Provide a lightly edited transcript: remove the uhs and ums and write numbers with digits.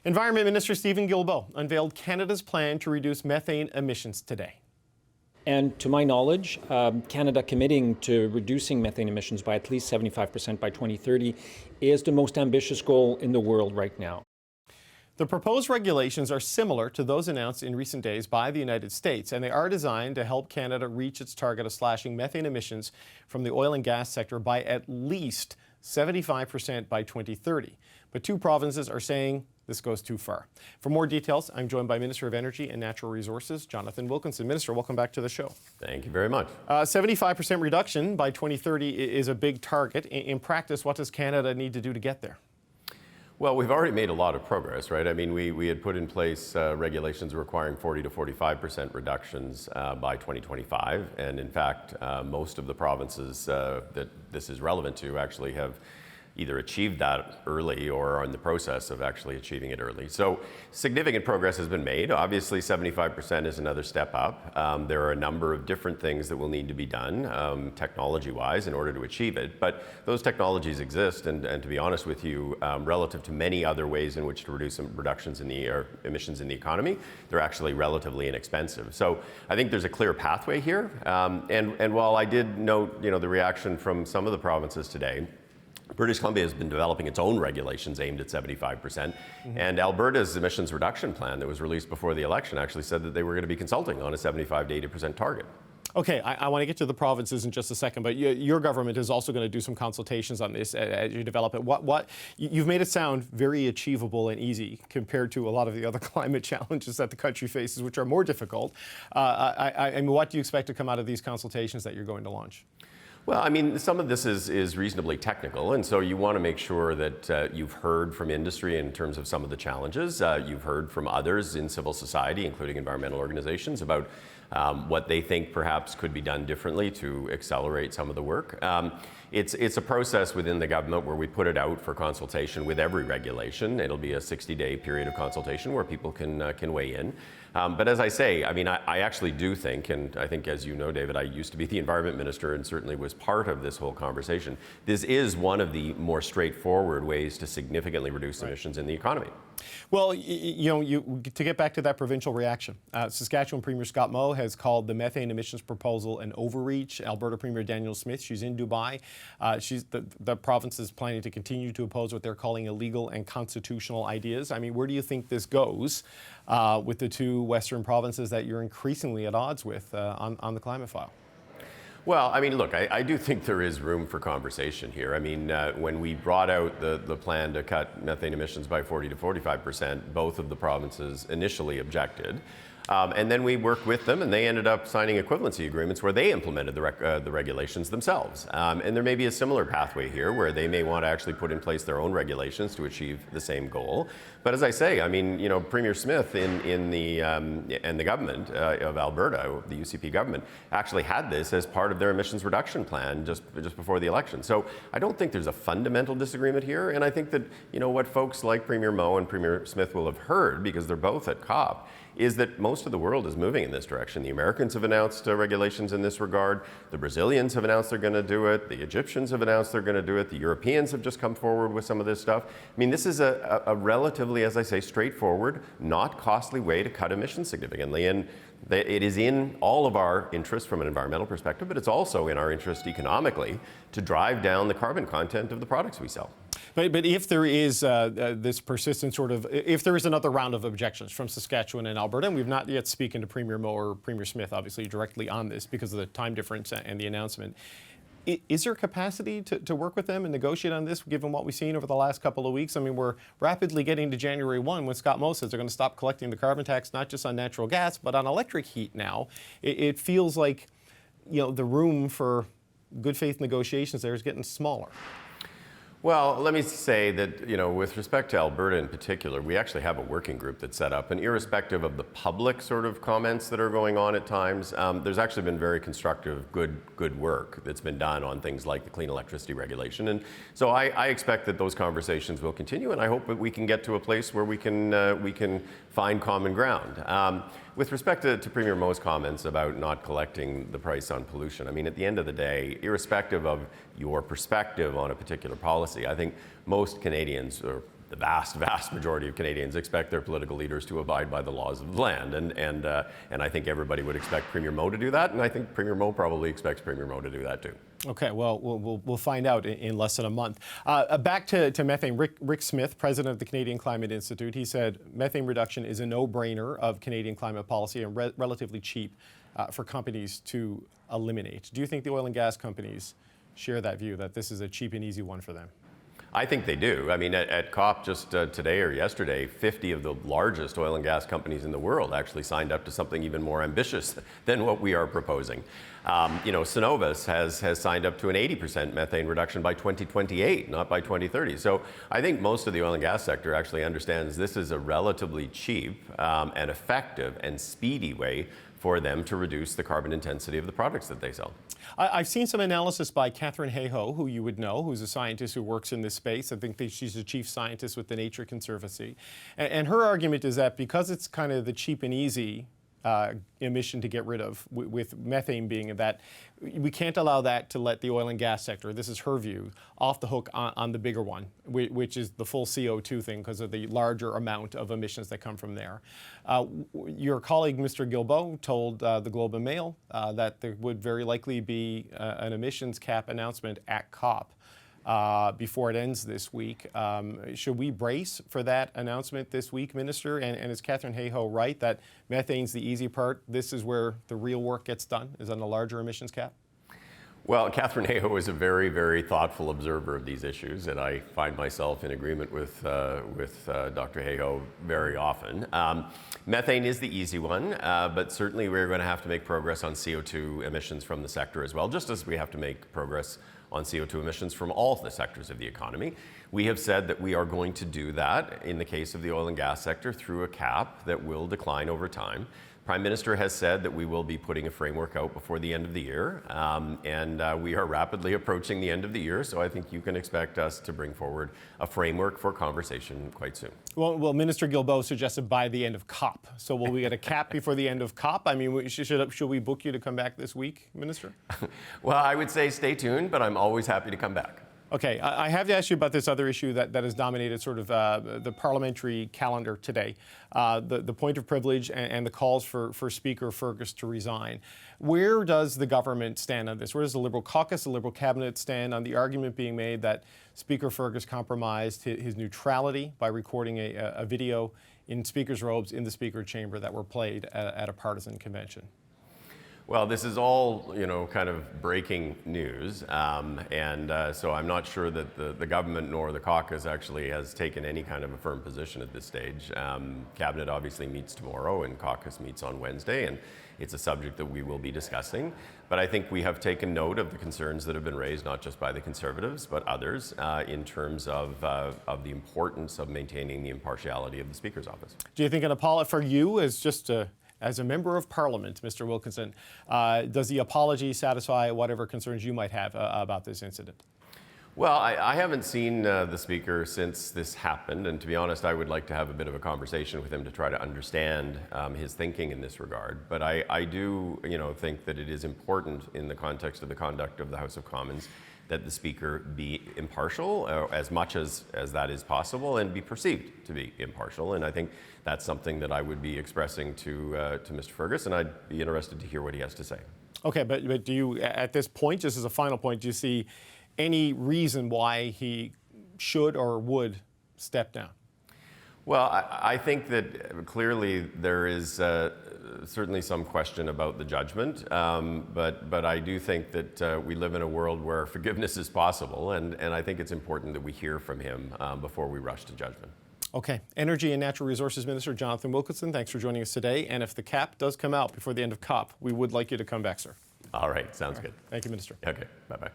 Environment Minister Stephen Guilbeault unveiled Canada's plan to reduce methane emissions today. And to my knowledge, Canada committing to reducing methane emissions by at least 75% by 2030 is the most ambitious goal in the world right now. The proposed regulations are similar to those announced in recent days by the United States, and they are designed to help Canada reach its target of slashing methane emissions from the oil and gas sector by at least 75% by 2030. But two provinces are saying this goes too far. For more details, I'm joined by Minister of Energy and Natural Resources, Jonathan Wilkinson. Minister, welcome back to the show. Thank you very much. 75% reduction by 2030 is a big target. In practice, what does Canada need to do to get there? Well, we've already made a lot of progress, right? I mean, we had put in place regulations requiring 40 to 45% reductions by 2025. And in fact, most of the provinces that this is relevant to actually have either achieved that early or are in the process of actually achieving it early. So significant progress has been made. Obviously, 75% is another step up. There are a number of different things that will need to be done technology-wise in order to achieve it. But those technologies exist, and to be honest with you, relative to many other ways in which to reduce reductions in the emissions in the economy, they're actually relatively inexpensive. So I think there's a clear pathway here. And while I did note, the reaction from some of the provinces today, British Columbia has been developing its own regulations aimed at 75%. And Alberta's emissions reduction plan that was released before the election actually said that they were going to be consulting on a 75 to 80% target. Okay, I want to get to the provinces in just a second, but your government is also going to do some consultations on this as you develop it. You've made it sound very achievable and easy compared to a lot of the other climate challenges that the country faces, which are more difficult. I mean, what do you expect to come out of these consultations that you're going to launch? Well, I mean, some of this is reasonably technical, and so you want to make sure that you've heard from industry in terms of some of the challenges. You've heard from others in civil society, including environmental organizations, about what they think perhaps could be done differently to accelerate some of the work. It's a process within the government where we put it out for consultation with every regulation. It'll be a 60-day period of consultation where people can weigh in. But as I say, I mean, I actually do think, and I think, as you know, David, I used to be the environment minister and certainly was part of this whole conversation. This is one of the more straightforward ways to significantly reduce emissions in the economy. Well, to get back to that provincial reaction, Saskatchewan Premier Scott Moe has called the methane emissions proposal an overreach. Alberta Premier Danielle Smith, she's in Dubai. The province is planning to continue to oppose what they're calling illegal and constitutional ideas. I mean, where do you think this goes with the two Western provinces that you're increasingly at odds with on the climate file? Well, I mean, look, I do think there is room for conversation here. I mean, when we brought out the plan to cut methane emissions by 40 to 45%, both of the provinces initially objected. And then we worked with them, and they ended up signing equivalency agreements where they implemented the regulations themselves. And there may be a similar pathway here where they may want to actually put in place their own regulations to achieve the same goal. But as I say, I mean, Premier Smith and the government of Alberta, the UCP government, actually had this as part of their emissions reduction plan just before the election. So I don't think there's a fundamental disagreement here. And I think that, what folks like Premier Moe and Premier Smith will have heard, because they're both at COP, is that most of the world is moving in this direction. The Americans have announced regulations in this regard. The Brazilians have announced they're going to do it. The Egyptians have announced they're going to do it. The Europeans have just come forward with some of this stuff. I mean, this is a relatively, as I say, straightforward, not costly way to cut emissions significantly. And it is in all of our interest from an environmental perspective, but it's also in our interest economically to drive down the carbon content of the products we sell. But if there is this persistent if there is another round of objections from Saskatchewan and Alberta, and we've not yet spoken to Premier Moe or Premier Smith, obviously, directly on this because of the time difference and the announcement, is there capacity to work with them and negotiate on this, given what we've seen over the last couple of weeks? I mean, we're rapidly getting to January 1 when Scott Moe says they're going to stop collecting the carbon tax, not just on natural gas, but on electric heat now. It feels like, the room for good faith negotiations there is getting smaller. Well, let me say that, with respect to Alberta in particular, we actually have a working group that's set up, and irrespective of the public sort of comments that are going on at times, there's actually been very constructive, good work that's been done on things like the clean electricity regulation. And so I expect that those conversations will continue, and I hope that we can get to a place where we can find common ground. With respect to Premier Moe's comments about not collecting the price on pollution, I mean, at the end of the day, irrespective of your perspective on a particular policy, I think most Canadians, or the vast, vast majority of Canadians expect their political leaders to abide by the laws of the land. And I think everybody would expect Premier Moe to do that, and I think Premier Moe probably expects Premier Moe to do that too. Okay, well, we'll find out in less than a month. Back to methane. Rick Smith, president of the Canadian Climate Institute, he said methane reduction is a no-brainer of Canadian climate policy and relatively cheap for companies to eliminate. Do you think the oil and gas companies share that view, that this is a cheap and easy one for them? I think they do. I mean, at COP just today or yesterday, 50 of the largest oil and gas companies in the world actually signed up to something even more ambitious than what we are proposing. Cenovus has signed up to an 80% methane reduction by 2028, not by 2030. So I think most of the oil and gas sector actually understands this is a relatively cheap and effective and speedy way for them to reduce the carbon intensity of the products that they sell. I've seen some analysis by Catherine Hayhoe, who you would know, who's a scientist who works in this space. I think she's a chief scientist with the Nature Conservancy. And her argument is that because it's kind of the cheap and easy emission to get rid of, with methane being that, we can't allow that to let the oil and gas sector, this is her view, off the hook on the bigger one, which is the full CO2 thing because of the larger amount of emissions that come from there. Your colleague, Mr. Guilbeault, told the Globe and Mail that there would very likely be an emissions cap announcement at COP. Before it ends this week. Should we brace for that announcement this week, Minister? And is Catherine Hayhoe right that methane's the easy part? This is where the real work gets done, is on the larger emissions cap? Well, Catherine Hayhoe is a very, very thoughtful observer of these issues, and I find myself in agreement with Dr. Hayhoe very often. Methane is the easy one, but certainly we're going to have to make progress on CO2 emissions from the sector as well, just as we have to make progress on CO2 emissions from all the sectors of the economy. We have said that we are going to do that in the case of the oil and gas sector through a cap that will decline over time. Prime Minister has said that we will be putting a framework out before the end of the year, and we are rapidly approaching the end of the year, so I think you can expect us to bring forward a framework for conversation quite soon. Well, Minister Guilbeault suggested by the end of COP. So will we get a cap before the end of COP? I mean, should we book you to come back this week, Minister? Well, I would say stay tuned, but I'm always happy to come back. Okay, I have to ask you about this other issue that has dominated sort of the parliamentary calendar today, the point of privilege and the calls for Speaker Fergus to resign. Where does the government stand on this? Where does the Liberal caucus, the Liberal cabinet stand on the argument being made that Speaker Fergus compromised his neutrality by recording a video in Speaker's robes in the Speaker chamber that were played at a partisan convention? Well, this is all, kind of breaking news, so I'm not sure that the government nor the caucus actually has taken any kind of a firm position at this stage. Cabinet obviously meets tomorrow and caucus meets on Wednesday, and it's a subject that we will be discussing. But I think we have taken note of the concerns that have been raised, not just by the Conservatives, but others, in terms of the importance of maintaining the impartiality of the Speaker's office. Do you think an apology for you as a member of Parliament, Mr. Wilkinson, does the apology satisfy whatever concerns you might have about this incident? Well, I haven't seen the Speaker since this happened, and to be honest, I would like to have a bit of a conversation with him to try to understand his thinking in this regard. But I do, think that it is important in the context of the conduct of the House of Commons that the Speaker be impartial as much as that is possible and be perceived to be impartial. And I think that's something that I would be expressing to Mr. Fergus, and I'd be interested to hear what he has to say. Okay, but do you, at this point, just as a final point, do you see any reason why he should or would step down? Well, I think that clearly there is certainly some question about the judgment, but I do think that we live in a world where forgiveness is possible, and I think it's important that we hear from him before we rush to judgment. Okay. Energy and Natural Resources Minister Jonathan Wilkinson, thanks for joining us today. And if the cap does come out before the end of COP, we would like you to come back, sir. All right. Sounds good. Thank you, Minister. Okay. Bye-bye.